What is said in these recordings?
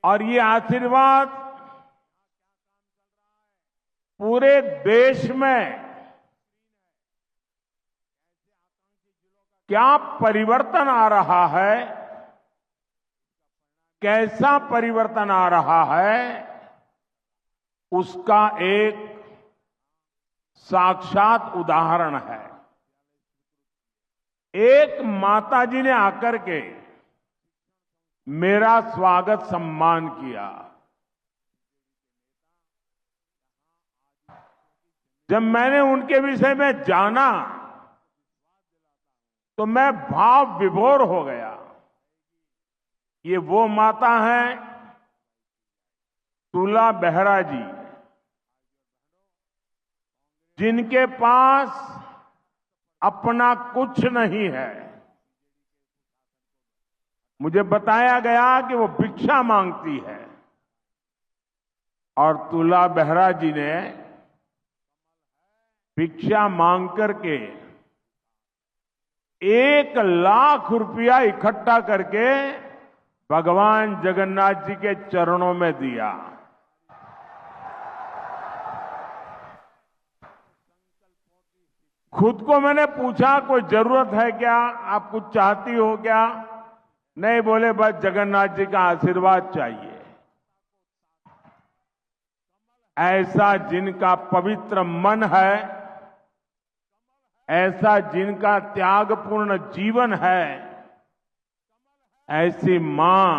और ये आशीर्वाद पूरे देश में क्या परिवर्तन आ रहा है, कैसा परिवर्तन आ रहा है, उसका एक साक्षात उदाहरण है। एक माताजी ने आकर के मेरा स्वागत सम्मान किया। जब मैंने उनके विषय में जाना तो मैं भाव विभोर हो गया। ये वो माता हैं तुला बेहरा जी, जिनके पास अपना कुछ नहीं है। मुझे बताया गया कि वो भिक्षा मांगती है और तुला बेहरा जी ने भिक्षा मांग करके 1,00,000 रुपया इकट्ठा करके भगवान जगन्नाथ जी के चरणों में दिया। खुद को मैंने पूछा कोई जरूरत है क्या, आप कुछ चाहती हो क्या? नहीं, बोले बस जगन्नाथ जी का आशीर्वाद चाहिए। ऐसा जिनका पवित्र मन है, ऐसा जिनका त्यागपूर्ण जीवन है, ऐसी मां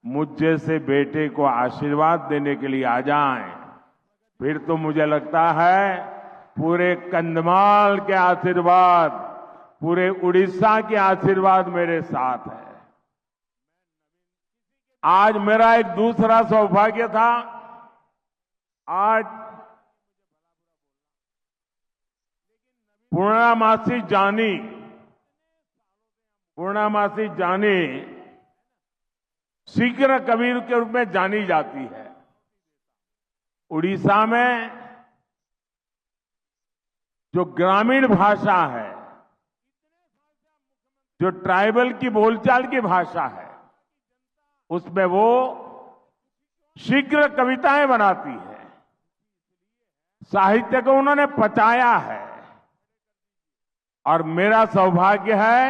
मुझ जैसे बेटे को आशीर्वाद देने के लिए आ जाएं, फिर तो मुझे लगता है पूरे कंधमाल के आशीर्वाद, पूरे उड़ीसा के आशीर्वाद मेरे साथ है। आज मेरा एक दूसरा सौभाग्य था। आज पूर्णामासी जानी शीघ्र कबीर के रूप में जानी जाती है। उड़ीसा में जो ग्रामीण भाषा है, जो ट्राइबल की बोलचाल की भाषा है, उसमें वो शीघ्र कविताएं बनाती है। साहित्य को उन्होंने पचाया है और मेरा सौभाग्य है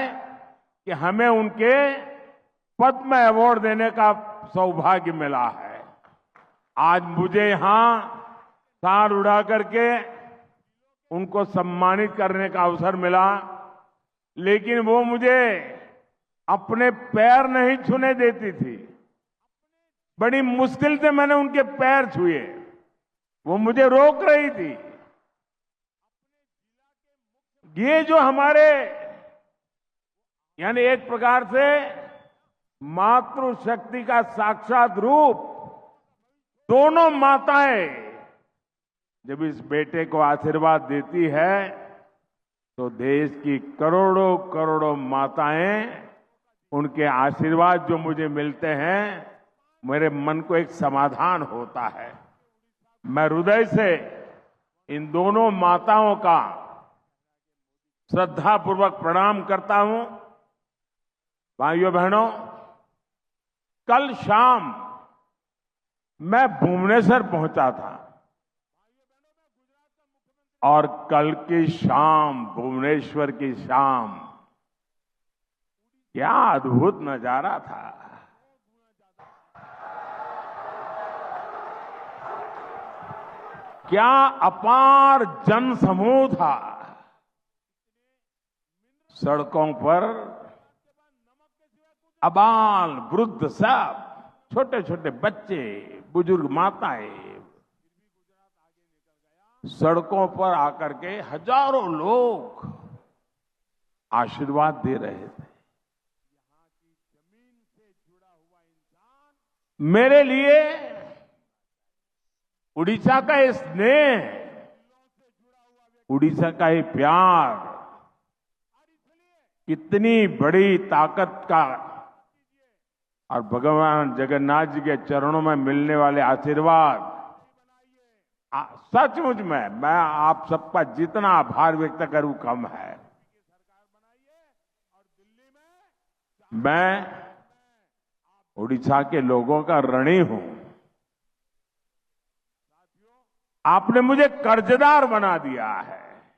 कि हमें उनके पद्म अवार्ड देने का सौभाग्य मिला है। आज मुझे यहां तार उड़ा करके उनको सम्मानित करने का अवसर मिला, लेकिन वो मुझे अपने पैर नहीं छूने देती थी। बड़ी मुश्किल से मैंने उनके पैर छुए, वो मुझे रोक रही थी। ये जो हमारे यानी एक प्रकार से मातृशक्ति का साक्षात रूप, दोनों माताएं जब इस बेटे को आशीर्वाद देती है तो देश की करोड़ों करोड़ों माताएं, उनके आशीर्वाद जो मुझे मिलते हैं, मेरे मन को एक समाधान होता है। मैं हृदय से इन दोनों माताओं का श्रद्धापूर्वक प्रणाम करता हूं। भाइयों बहनों, कल शाम मैं भुवनेश्वर पहुंचा था और कल की शाम, भुवनेश्वर की शाम, क्या अद्भुत नजारा था। क्या अपार जनसमूह था। सड़कों पर अबाल वृद्ध सब, छोटे छोटे बच्चे, बुजुर्ग माताएं, सड़कों पर आकर के हजारों लोग आशीर्वाद दे रहे थे। मेरे लिए उड़ीसा का ये स्नेह, उड़ीसा का ये प्यार कितनी बड़ी ताकत का, और भगवान जगन्नाथ जी के चरणों में मिलने वाले आशीर्वाद, सचमुच में मैं आप सबका जितना आभार व्यक्त करूं कम है। मैं उड़ीसा के लोगों का ऋणी हूं। आपने मुझे कर्जदार बना दिया है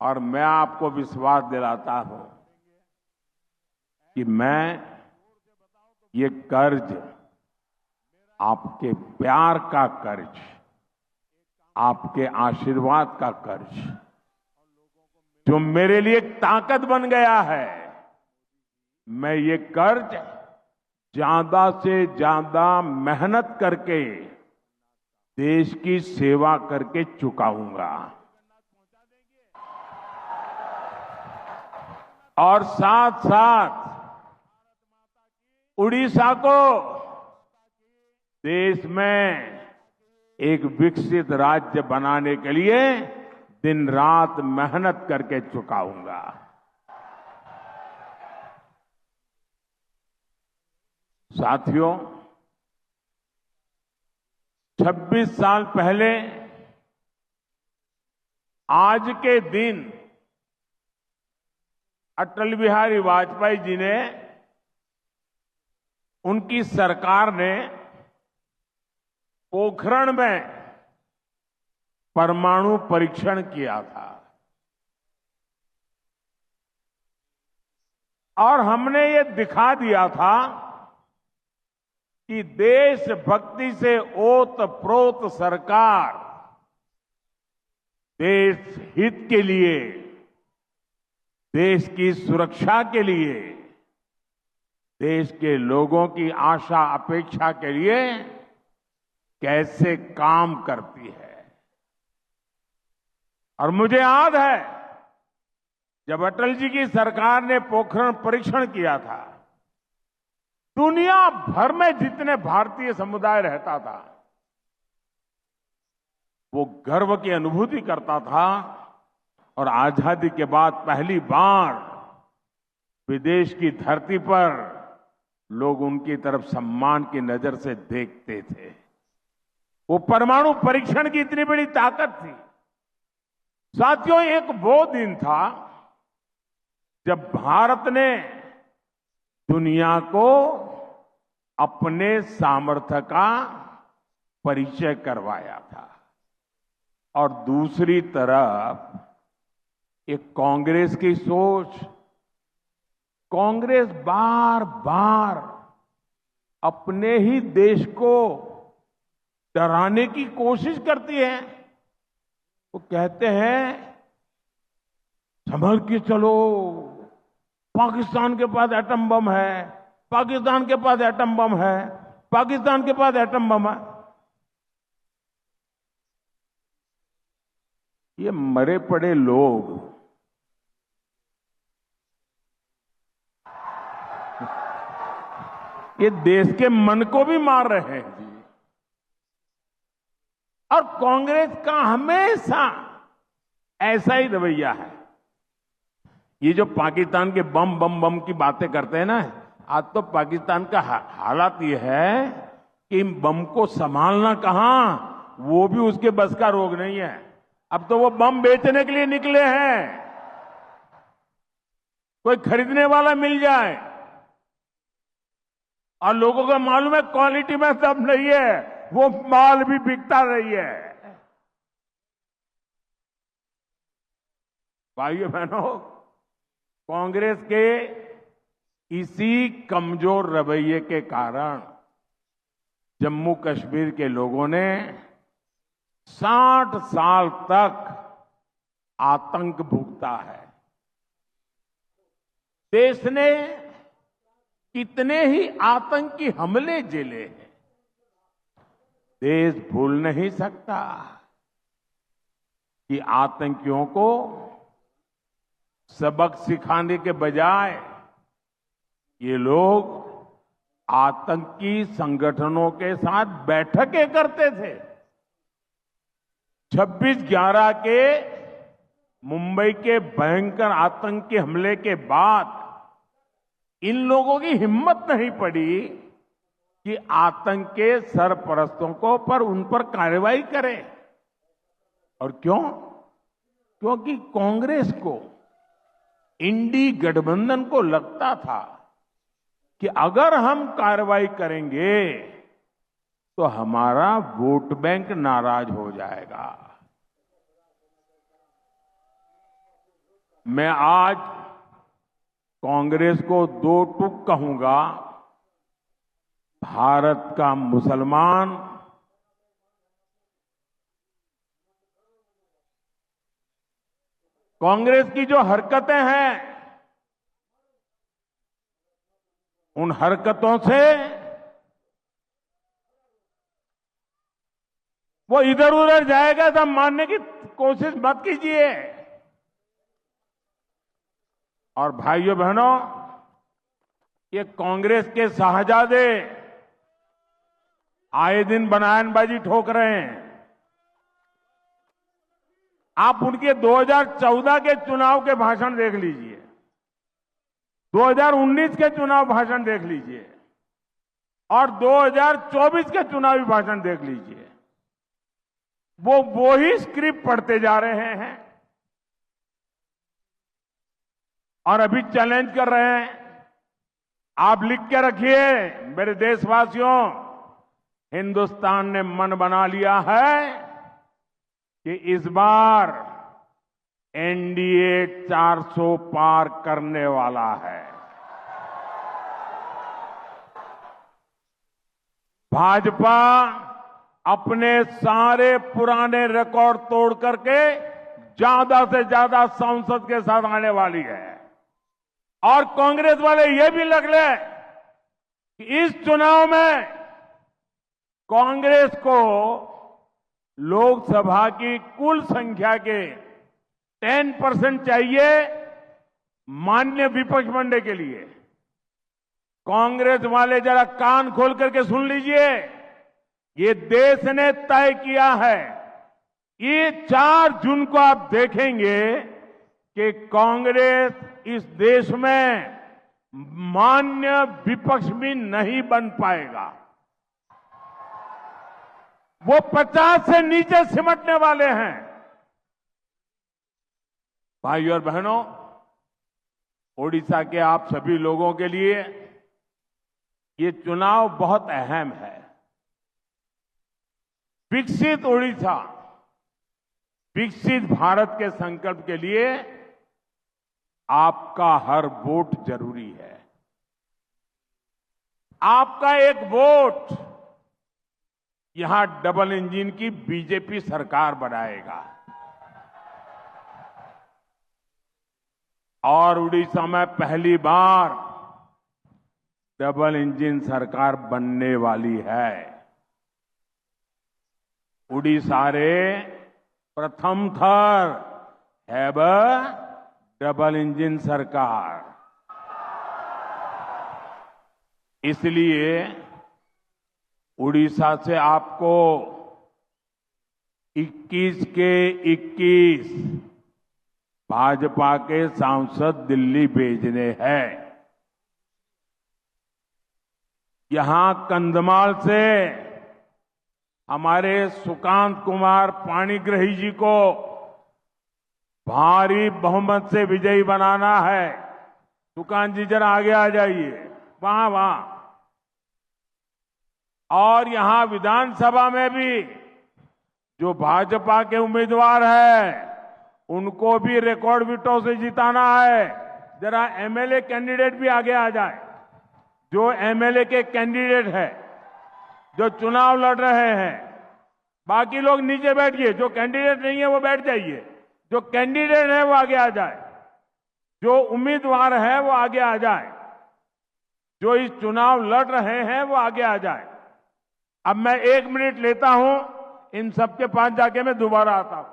और मैं आपको विश्वास दिलाता हूं कि मैं ये कर्ज, आपके प्यार का कर्ज, आपके आशीर्वाद का कर्ज, जो मेरे लिए एक ताकत बन गया है, मैं ये कर्ज ज्यादा से ज्यादा मेहनत करके देश की सेवा करके चुकाऊंगा। और साथ साथ उड़ीसा को देश में एक विकसित राज्य बनाने के लिए दिन रात मेहनत करके चुकाऊंगा। साथियों, 26 साल पहले आज के दिन अटल बिहारी वाजपेयी जी ने, उनकी सरकार ने पोखरण में परमाणु परीक्षण किया था और हमने ये दिखा दिया था कि देशभक्ति से ओत-प्रोत सरकार देश हित के लिए, देश की सुरक्षा के लिए, देश के लोगों की आशा अपेक्षा के लिए कैसे काम करती है। और मुझे याद है जब अटल जी की सरकार ने पोखरण परीक्षण किया था, दुनिया भर में जितने भारतीय समुदाय रहता था वो गर्व की अनुभूति करता था और आजादी के बाद पहली बार विदेश की धरती पर लोग उनकी तरफ सम्मान की नजर से देखते थे। वो परमाणु परीक्षण की इतनी बड़ी ताकत थी। साथियों, एक वो दिन था जब भारत ने दुनिया को अपने सामर्थ्य का परिचय करवाया था और दूसरी तरफ एक कांग्रेस की सोच, कांग्रेस बार बार अपने ही देश को डराने की कोशिश करती है। वो कहते हैं संभल के चलो, पाकिस्तान के पास एटम बम है, पाकिस्तान के पास एटम बम है, पाकिस्तान के पास एटम बम है। ये मरे पड़े लोग ये देश के मन को भी मार रहे हैं जी। और कांग्रेस का हमेशा ऐसा ही रवैया है। ये जो पाकिस्तान के बम बम बम की बातें करते हैं ना, आज तो पाकिस्तान का हालात ये है कि बम को संभालना कहां, वो भी उसके बस का रोग नहीं है। अब तो वो बम बेचने के लिए निकले हैं, कोई खरीदने वाला मिल जाए। और लोगों को मालूम है क्वालिटी में दम नहीं है, वो माल भी बिकता नहीं है। भाइयों बहनों, कांग्रेस के इसी कमजोर रवैये के कारण जम्मू कश्मीर के लोगों ने 60 साल तक आतंक भुगता है। देश ने कितने ही आतंकी हमले झेले हैं, देश भूल नहीं सकता कि आतंकियों को सबक सिखाने के बजाय ये लोग आतंकी संगठनों के साथ बैठकें करते थे। 26/11 के मुंबई के भयंकर आतंकी हमले के बाद इन लोगों की हिम्मत नहीं पड़ी कि आतंक के सरपरस्तों को पर उन पर कार्रवाई करें। और क्यों? क्योंकि कांग्रेस को, इंडी गठबंधन को लगता था कि अगर हम कार्रवाई करेंगे तो हमारा वोट बैंक नाराज हो जाएगा। मैं आज कांग्रेस को दो टूक कहूंगा। भारत का मुसलमान कांग्रेस की जो हरकतें हैं, उन हरकतों से वो इधर उधर जाएगा सब मानने की कोशिश मत कीजिए। और भाइयों बहनों, ये कांग्रेस के शाहजादे आए दिन बयानबाजी ठोक रहे हैं। आप उनके 2014 के चुनाव के भाषण देख लीजिए, 2019 के चुनाव भाषण देख लीजिए और 2024 के चुनावी भाषण देख लीजिए। वो ही स्क्रिप्ट पढ़ते जा रहे हैं और अभी चैलेंज कर रहे हैं। आप लिख के रखिए मेरे देशवासियों, हिंदुस्तान ने मन बना लिया है कि इस बार एनडीए 400 पार करने वाला है। भाजपा अपने सारे पुराने रिकॉर्ड तोड़ करके ज्यादा से ज्यादा सांसद के साथ आने वाली है। और कांग्रेस वाले ये भी लग ले कि इस चुनाव में कांग्रेस को लोकसभा की कुल संख्या के 10% चाहिए मान्य विपक्ष बनने के लिए। कांग्रेस वाले जरा कान खोल करके सुन लीजिए, ये देश ने तय किया है। ये 4 जून को आप देखेंगे कि कांग्रेस इस देश में मान्य विपक्ष भी नहीं बन पाएगा। वो 50 से नीचे सिमटने वाले हैं। भाइयों और बहनों, ओडिशा के आप सभी लोगों के लिए ये चुनाव बहुत अहम है। विकसित ओडिशा, विकसित भारत के संकल्प के लिए आपका हर वोट जरूरी है। आपका एक वोट यहां डबल इंजन की बीजेपी सरकार बनाएगा और उड़ीसा में पहली बार डबल इंजन सरकार बनने वाली है। उड़ीसा रे प्रथम थर हैव डबल इंजन सरकार। इसलिए उड़ीसा से आपको 21 के 21 भाजपा के सांसद दिल्ली भेजने हैं। यहां कंधमाल से हमारे सुकांत कुमार पाणिग्राही जी को भारी बहुमत से विजयी बनाना है। सुकांत जी जरा आगे आ जाइए, वहां। और यहां विधानसभा में भी जो भाजपा के उम्मीदवार हैं, उनको भी रिकॉर्ड वोटों से जिताना है। जरा एमएलए कैंडिडेट भी आगे आ जाए। जो एमएलए के कैंडिडेट है, जो चुनाव लड़ रहे हैं, बाकी लोग नीचे बैठिए। जो कैंडिडेट नहीं है वो बैठ जाइए। जो कैंडिडेट है वो आगे आ जाए। जो उम्मीदवार है वो आगे आ जाए। जो इस चुनाव लड़ रहे हैं वो आगे आ जाए। अब मैं 1 मिनट लेता हूं, इन सबके पास जाके मैं दोबारा आता हूं।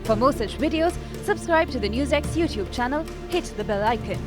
For more such videos, subscribe to the NewsX YouTube channel, hit the bell icon.